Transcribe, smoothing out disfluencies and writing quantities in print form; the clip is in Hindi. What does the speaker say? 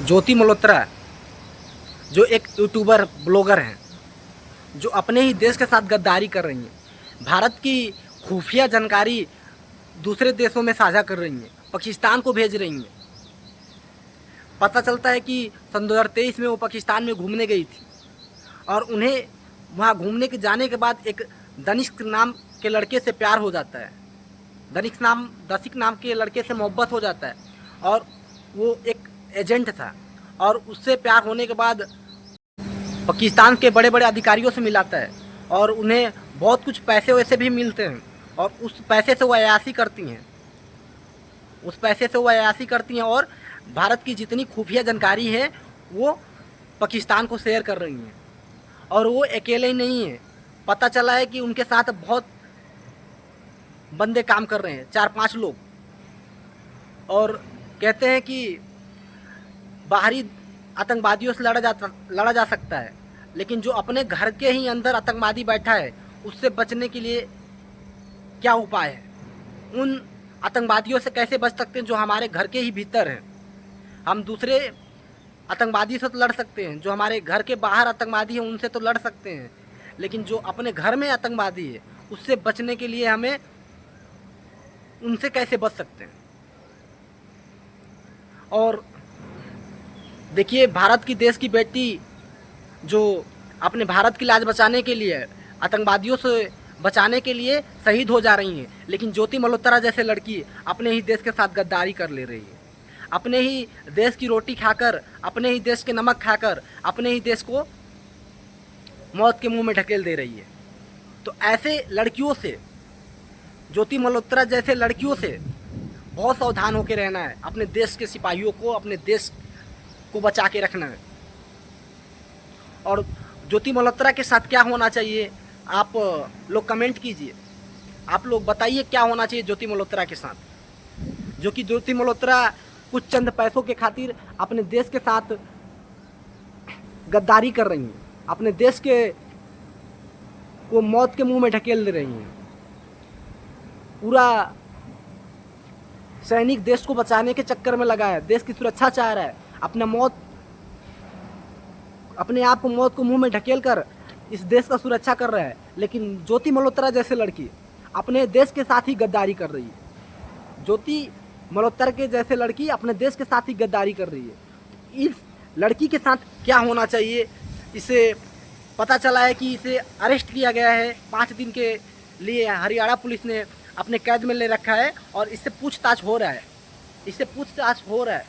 ज्योति मल्होत्रा जो एक यूट्यूबर ब्लॉगर हैं, जो अपने ही देश के साथ गद्दारी कर रही हैं, भारत की खुफिया जानकारी दूसरे देशों में साझा कर रही हैं, पाकिस्तान को भेज रही हैं। पता चलता है कि सन 2023 में वो पाकिस्तान में घूमने गई थी और उन्हें वहाँ घूमने के जाने के बाद एक दनिश्क नाम के लड़के से प्यार हो जाता है। दसिक नाम के लड़के से मोहब्बत हो जाता है और वो एक एजेंट था और उससे प्यार होने के बाद पाकिस्तान के बड़े बड़े अधिकारियों से मिलाता है और उन्हें बहुत कुछ पैसे वैसे भी मिलते हैं और उस पैसे से वो अयाशी करती हैं। और भारत की जितनी खुफिया जानकारी है वो पाकिस्तान को शेयर कर रही हैं। और वो अकेले ही नहीं है, पता चला है कि उनके साथ बहुत बंदे काम कर रहे हैं, 4-5 लोग। और कहते हैं कि बाहरी आतंकवादियों से लड़ा जा सकता है, लेकिन जो अपने घर के ही अंदर आतंकवादी बैठा है उससे बचने के लिए क्या उपाय है? उन आतंकवादियों से कैसे बच सकते हैं जो हमारे घर के ही भीतर हैं? हम दूसरे आतंकवादी से तो लड़ सकते हैं, जो हमारे घर के बाहर आतंकवादी हैं उनसे तो लड़ सकते हैं, लेकिन जो अपने घर में आतंकवादी है उससे बचने के लिए हमें उनसे कैसे बच सकते हैं? और देखिए, भारत की देश की बेटी जो अपने भारत की लाज बचाने के लिए, आतंकवादियों से बचाने के लिए शहीद हो जा रही हैं, लेकिन ज्योति मल्होत्रा जैसे लड़की अपने ही देश के साथ गद्दारी कर ले रही है। अपने ही देश की रोटी खाकर, अपने ही देश के नमक खाकर अपने ही देश को मौत के मुंह में ढकेल दे रही है। तो ऐसे लड़कियों से, ज्योति मल्होत्रा जैसे लड़कियों से बहुत सावधान होकर रहना है। अपने देश के सिपाहियों को, अपने देश को बचा के रखना है। और ज्योति मल्होत्रा के साथ क्या होना चाहिए, आप लोग कमेंट कीजिए। आप लोग बताइए क्या होना चाहिए ज्योति मल्होत्रा के साथ, जो कि ज्योति मल्होत्रा कुछ चंद पैसों के खातिर अपने देश के साथ गद्दारी कर रही हैं, अपने देश के को मौत के मुंह में ढकेल दे रही हैं। पूरा सैनिक देश को बचाने के चक्कर में लगा है, देश की सुरक्षा चाह रहा है, अपने आप को मौत को मुंह में ढकेल कर इस देश का सुरक्षा कर रहा है, लेकिन ज्योति मल्होत्रा जैसे लड़की अपने देश के साथ ही गद्दारी कर रही है। ज्योति मल्होत्रा के जैसे लड़की अपने देश के साथ ही गद्दारी कर रही है। इस लड़की के साथ क्या होना चाहिए, इसे पता चला है कि इसे अरेस्ट किया गया है। 5 दिन के लिए हरियाणा पुलिस ने अपने कैद में ले रखा है और इससे पूछताछ हो रहा है।